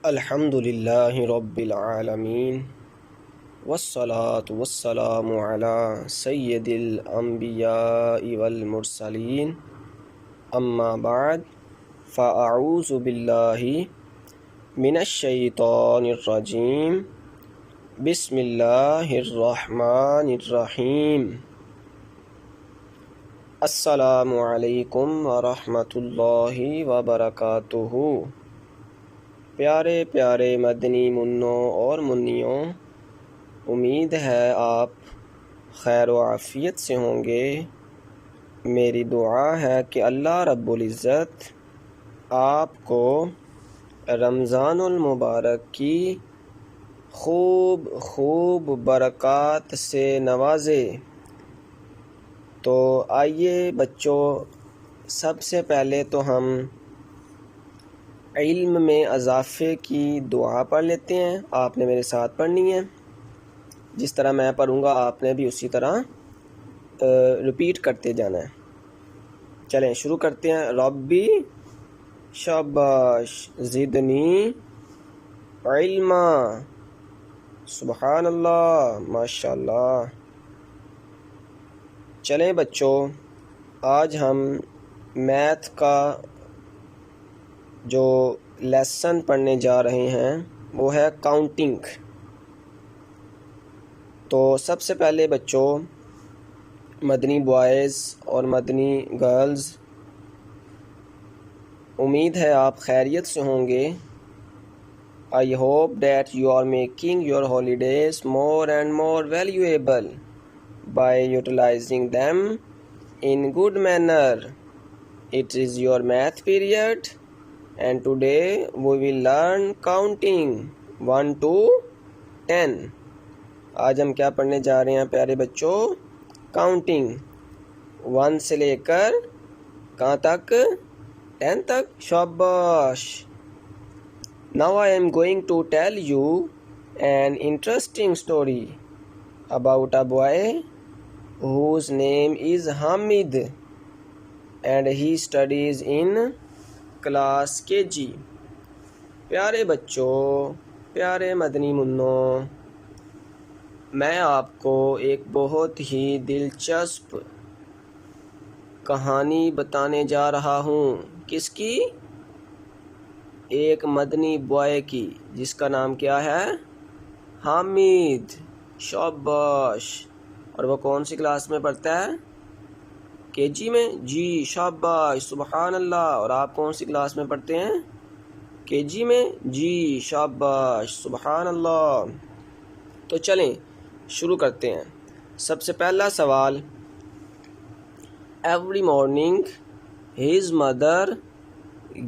الحمد للہ رب العالمین والصلاة والسلام علی سید الانبیاء والمرسلین اما بعد فاعوذ باللہ من الشیطان الرجیم بسم اللہ الرحمن الرحیم السلام علیکم ورحمۃ اللہ وبرکاتہ۔ پیارے پیارے مدنی منوں اور منیوں، امید ہے آپ خیر و عافیت سے ہوں گے۔ میری دعا ہے کہ اللہ رب العزت آپ کو رمضان المبارک کی خوب برکات سے نوازے۔ تو آئیے بچوں، سب سے پہلے تو ہم علم میں اضافے کی دعا پڑھ لیتے ہیں۔ آپ نے میرے ساتھ پڑھنی ہے، جس طرح میں پڑھوں گا آپ نے بھی اسی طرح ریپیٹ کرتے جانا ہے۔ چلیں شروع کرتے ہیں۔ ربی شاباش زدنی علما، سبحان اللہ، ماشاء اللہ۔ چلیں بچوں، آج ہم میتھ کا جو لیسن پڑھنے جا رہے ہیں وہ ہے کاؤنٹنگ۔ تو سب سے پہلے بچوں، مدنی بوائز اور مدنی گرلز، امید ہے آپ خیریت سے ہوں گے۔ I hope that you are making your holidays more and more valuable by utilizing them in good manner. It is your math period and today we will learn counting 1 to 10۔ آج ہم کیا پڑھنے جا رہے ہیں پیارے بچوں؟ کاؤنٹنگ 1 سے لے کر کہاں تک؟ 10 تک، شاباش۔ Now I am going to tell you an interesting story about a boy whose name is Hamid and he studies in class KG۔ پیارے بچوں، پیارے مدنی منوں، میں آپ کو ایک بہت ہی دلچسپ کہانی بتانے جا رہا ہوں۔ کس کی؟ ایک مدنی بوائے کی، جس کا نام کیا ہے؟ حامد، شاباش۔ اور وہ کون سی کلاس میں پڑھتا ہے؟ KG میں؟ جی شاباش، سبحان اللہ۔ اور آپ کون سی کلاس میں پڑھتے ہیں؟ KG میں؟ جی شاباش، سبحان اللہ۔ تو چلیں شروع کرتے ہیں۔ سب سے پہلا سوال، every morning his mother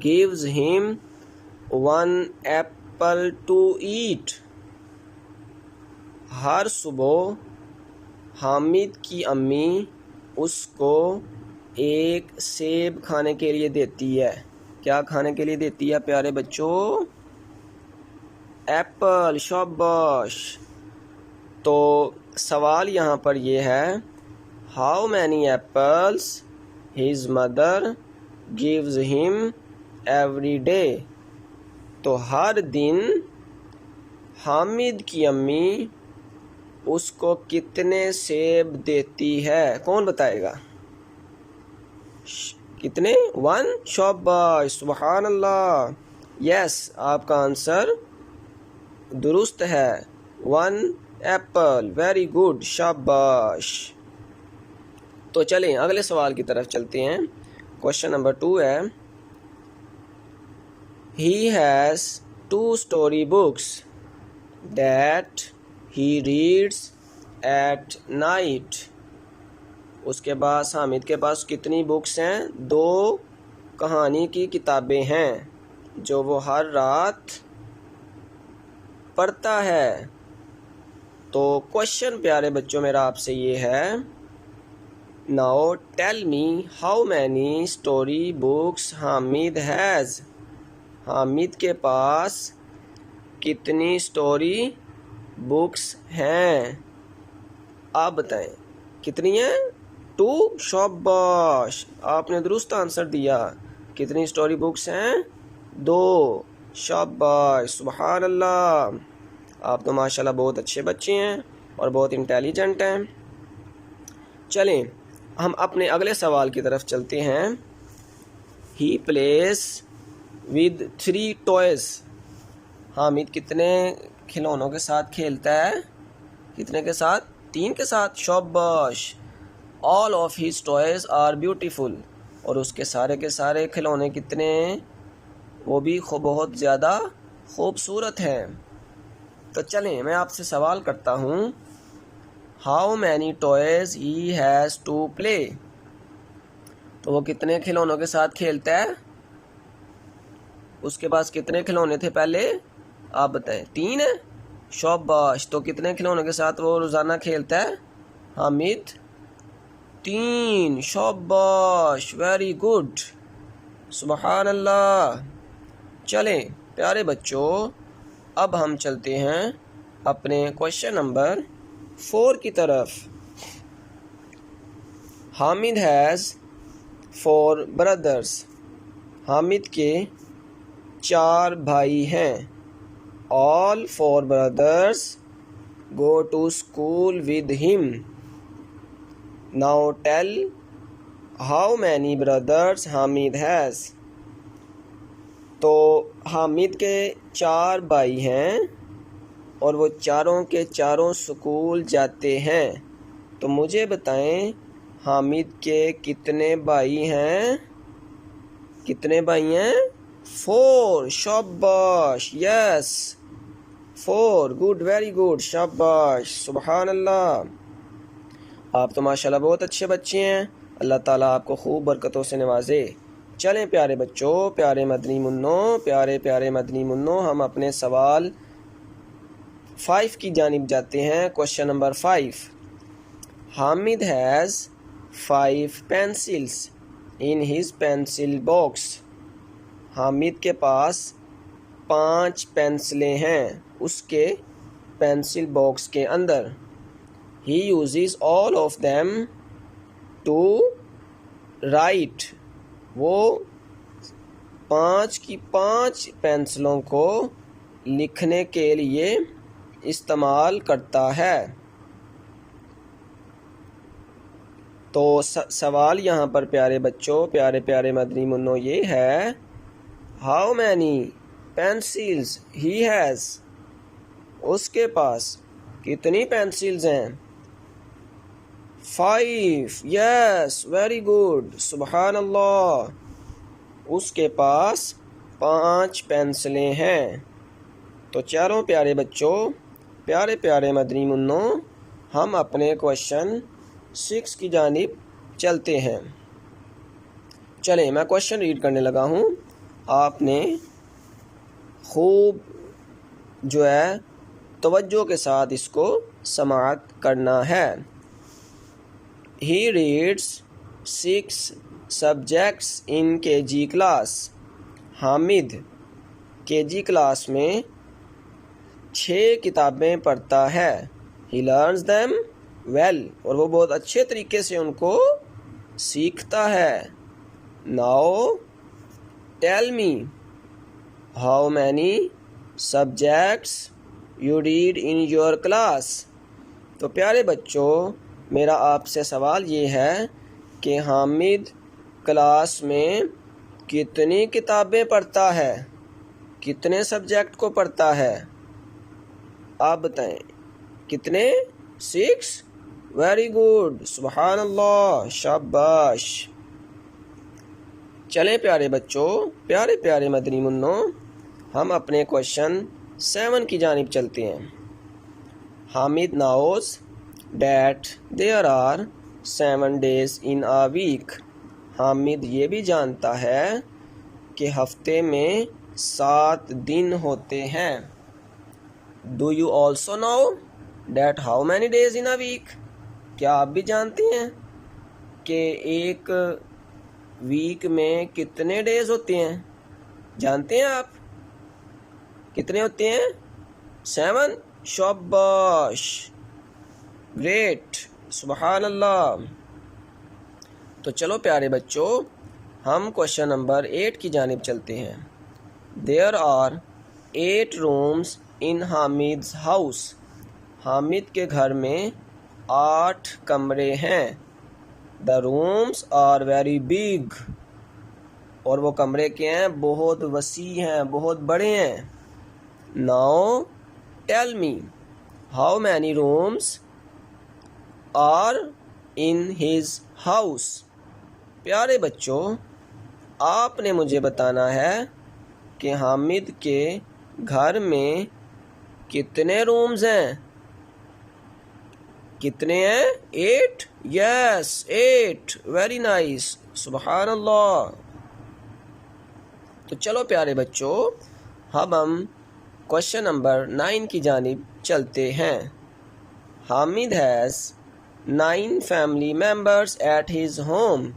gives him 1 apple to eat۔ ہر صبح حامد کی امی اس کو ایک سیب کھانے کے لیے دیتی ہے۔ کیا کھانے کے لیے دیتی ہے پیارے بچوں؟ ایپل، شاباش۔ تو سوال یہاں پر یہ ہے، how many apples his mother gives him every day. تو ہر دن حامد کی امی اس کو کتنے سیب دیتی ہے؟ کون بتائے گا؟ کتنے؟ 1، شاباش، سبحان اللہ۔ یس، آپ کا آنسر درست ہے، 1 ایپل، ویری گڈ، شاباش۔ تو چلیں اگلے سوال کی طرف چلتے ہیں۔ کوشچن نمبر 2 ہے، He has 2 story books that he reads at night۔ اس کے پاس، حامد کے پاس کتنی بکس ہیں؟ 2 کہانی کی کتابیں ہیں جو وہ ہر رات پڑھتا ہے۔ تو کوشچن پیارے بچوں میرا آپ سے یہ ہے، Now tell me how many story books Hamid has۔ Hamid کے پاس کتنی سٹوری بکس ہیں؟ آپ بتائیں کتنی ہیں؟ 2، شاباش، آپ نے درست آنسر دیا۔ کتنی سٹوری بکس ہیں؟ 2، شاباش، سبحان اللہ، آپ تو ماشاءاللہ بہت اچھے بچے ہیں اور بہت انٹیلیجنٹ ہیں۔ چلیں ہم اپنے اگلے سوال کی طرف چلتے ہیں۔ He plays with 3 toys. Hamid کتنے کھلونوں کے ساتھ کھیلتا ہے؟ کتنے کے ساتھ؟ 3 کے ساتھ، شاباش۔ All of his toys are beautiful. اور اس کے سارے کھلونے کتنے ہیں؟ وہ بھی بہت زیادہ خوبصورت ہیں۔ تو چلیں میں آپ سے سوال کرتا ہوں، How many toys he has to play؟ تو وہ کتنے کھلونوں کے ساتھ کھیلتا ہے؟ اس کے پاس کتنے کھلونے تھے پہلے؟ آپ بتائیں۔ 3 ہے، شاباش۔ تو کتنے کھلونوں کے ساتھ وہ روزانہ کھیلتا ہے حامد؟ 3، شاباش، ویری گڈ، سبحان اللہ۔ چلیں پیارے بچوں، اب ہم چلتے ہیں اپنے کوشچن نمبر 4 کی طرف۔ Hamid has 4 brothers. حامد کے 4 بھائی ہیں۔ All 4 brothers go to school with him. Now tell how many brothers Hamid has. تو حامد کے 4 بھائی ہیں اور وہ چاروں کے چاروں اسکول جاتے ہیں، تو مجھے بتائیں حامد کے کتنے بھائی ہیں؟ کتنے بھائی ہیں؟ 4، شاباش، یس، 4، گڈ، ویری گڈ، شاباش، سبحان اللہ، آپ تو ماشاءاللہ بہت اچھے بچے ہیں، اللہ تعالیٰ آپ کو خوب برکتوں سے نوازے۔ چلیں پیارے بچوں، پیارے مدنی منوں، ہم اپنے سوال 5 کی جانب جاتے ہیں۔ Question number 5۔ Hamid has 5 pencils in his pencil box. Hamid کے پاس 5 پینسلیں ہیں اس کے پینسل باکس کے اندر۔ He uses all of them to write. وہ 5 کی 5 پینسلوں کو لکھنے کے لیے استعمال کرتا ہے۔ تو سوال یہاں پر پیارے بچوں، پیارے مدنی منوں یہ ہے، How many pencils he has؟ اس کے پاس کتنی پینسلز ہیں؟ 5، یس، ویری گڈ، سبحان اللہ، اس کے پاس 5 پینسلیں ہیں۔ تو چاروں پیارے بچوں، پیارے مدنی منوں، ہم اپنے کوشچن 6 کی جانب چلتے ہیں۔ چلیں میں کوشچن ریڈ کرنے لگا ہوں، آپ نے خوب جو ہے توجہ کے ساتھ اس کو سماعت کرنا ہے۔ He reads 6 subjects in KG class. Hamid KG class میں 6 کتابیں پڑھتا ہے۔ He learns them well. اور وہ بہت اچھے طریقے سے ان کو سیکھتا ہے۔ Now tell me how many subjects you read in your class. تو پیارے بچوں، میرا آپ سے سوال یہ ہے کہ حامد کلاس میں کتنی کتابیں پڑھتا ہے؟ کتنے سبجیکٹ کو پڑھتا ہے؟ آپ بتائیں، کتنے؟ 6، ویری گڈ، سبحان اللہ، شاباش۔ چلیں پیارے بچوں، پیارے مدنی منوں، ہم اپنے کوشچن 7 کی جانب چلتے ہیں۔ Hamid knows that there are 7 days in a week. Hamid یہ بھی جانتا ہے کہ ہفتے میں 7 دن ہوتے ہیں۔ Do you also know that how many days in a week؟ کیا آپ بھی جانتے ہیں کہ ایک ویک میں کتنے ڈیز ہوتے ہیں؟ جانتے ہیں آپ کتنے ہوتے ہیں؟ 7، شاباش، گریٹ، سبحان اللہ۔ تو چلو پیارے بچوں، ہم کوشچن نمبر 8 کی جانب چلتے ہیں۔ There are 8 rooms in Hamid's house. Hamid کے گھر میں 8 کمرے ہیں. The rooms are very big. اور وہ کمرے کیا ہیں؟ بہت وسیع ہیں، بہت بڑے ہیں. Now tell me, how many rooms are in his house? پیارے بچوں، آپ نے مجھے بتانا ہے کہ حامد کے گھر میں کتنے رومز ہیں. کتنے ہیں؟ 8. یس 8. Very nice. سبحان اللہ. تو چلو پیارے بچوں، اب ہم کوشچن نمبر 9 کی جانب چلتے ہیں. Hamid has 9 family members at his home.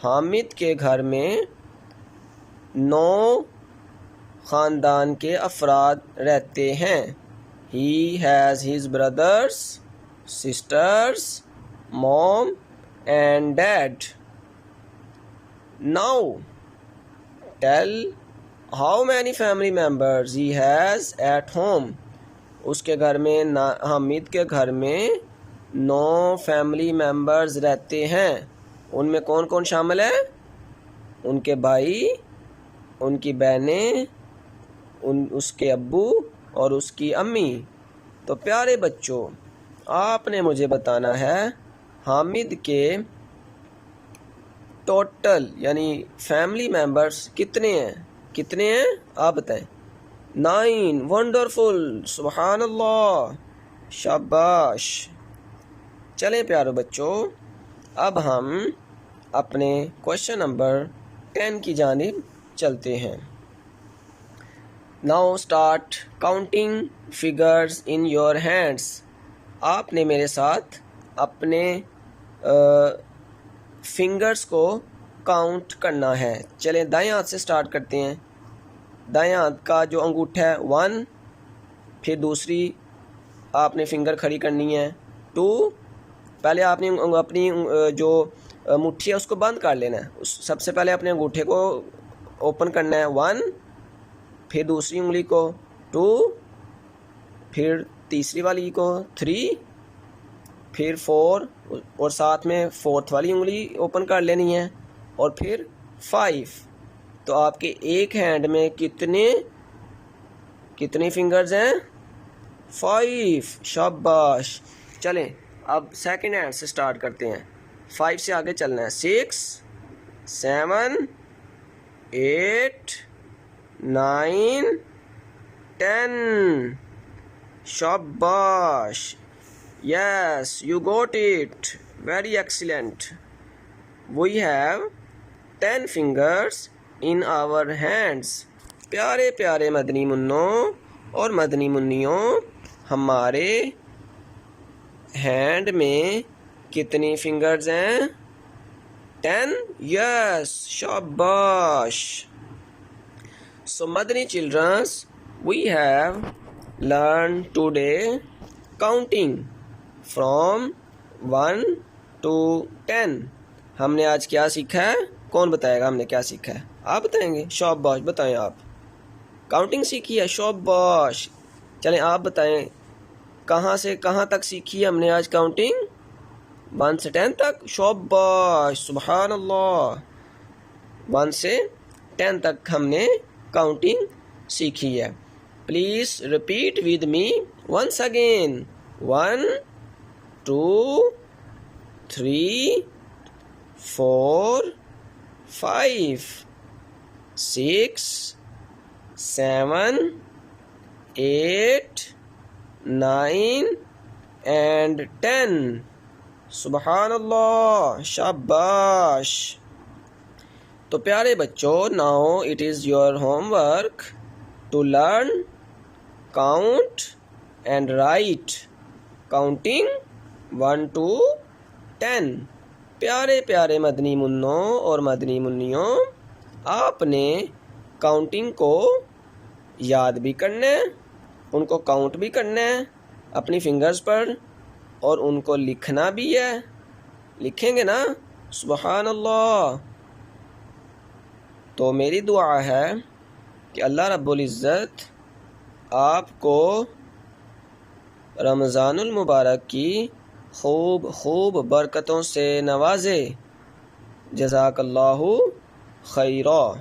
Hamid کے گھر میں 9 خاندان کے افراد رہتے ہیں. He has his brothers, sisters, mom and dad. Now tell how many family members he has at home. اس کے گھر میں حامد کے گھر میں 9 فیملی ممبرز رہتے ہیں. ان میں کون کون شامل ہے؟ ان کے بھائی، ان کی بہنیں، اس کے ابو اور اس کی امی. تو پیارے بچوں، آپ نے مجھے بتانا ہے حامد کے ٹوٹل یعنی فیملی ممبرس کتنے ہیں. کتنے ہیں آپ بتائیں. 9. ونڈرفل. سبحان اللہ. شاباش. چلیں پیارے بچوں، اب ہم اپنے کوشچن نمبر 10 کی جانب چلتے ہیں. Now start counting figures in your hands. آپ نے میرے ساتھ اپنے فنگرز کو کاؤنٹ کرنا ہے. چلیں دائیں ہاتھ سے سٹارٹ کرتے ہیں. دائیں ہاتھ کا جو انگوٹھا ہے 1، پھر دوسری آپ نے فنگر کھڑی کرنی ہے 2. پہلے آپ نے اپنی جو مٹھی ہے اس کو بند کر لینا ہے. سب سے پہلے اپنے انگوٹھے کو اوپن کرنا ہے 1، پھر دوسری انگلی کو 2، پھر تیسری والی کو 3، پھر 4 اور ساتھ میں 4تھ والی انگلی اوپن کر لینی ہے، اور پھر 5. تو آپ کے ایک ہینڈ میں کتنے فنگرز ہیں؟ 5. شاباش. چلیں اب سیکنڈ ہینڈ سے سٹارٹ کرتے ہیں. 5 سے آگے چلنا ہے. 6 7 8 9 10. شاباش. Yes, you got it. Very excellent. We have 10 fingers in our hands. پیارے پیارے مدنی منوں اور مدنی منیوں، ہمارے ہینڈ میں کتنی فنگرز ہیں؟ 10. Yes, شاباش. So madani children, we have learned today counting from 1 to 10. ہم نے آج کیا سیکھا ہے؟ کون بتائے گا ہم نے کیا سیکھا ہے؟ آپ بتائیں گے؟ شاباش. بتائیں آپ. کاؤنٹنگ سیکھی ہے. شاباش. چلیں آپ بتائیں کہاں سے کہاں تک سیکھی ہے ہم نے آج کاؤنٹنگ؟ 1 سے 10 تک. شاباش. سبحان اللہ. 1 سے 10 تک ہم نے کاؤنٹنگ سیکھی ہے. Please repeat with me once again. 1 2 3 4 5 6 7 8 9 and 10. سبحان اللہ. شاباش. تو پیارے بچوں، now it is your homework to learn, count and write counting 1 to 10. پیارے پیارے مدنی منوں اور مدنی منیوں، آپ نے کاؤنٹنگ کو یاد بھی کرنا ہے، ان کو کاؤنٹ بھی کرنا ہے اپنی فنگرز پر، اور ان کو لکھنا بھی ہے. لکھیں گے نا؟ سبحان اللہ. تو میری دعا ہے کہ اللہ رب العزت آپ کو رمضان المبارک کی خوب برکتوں سے نوازے۔ جزاک اللہ خیرا۔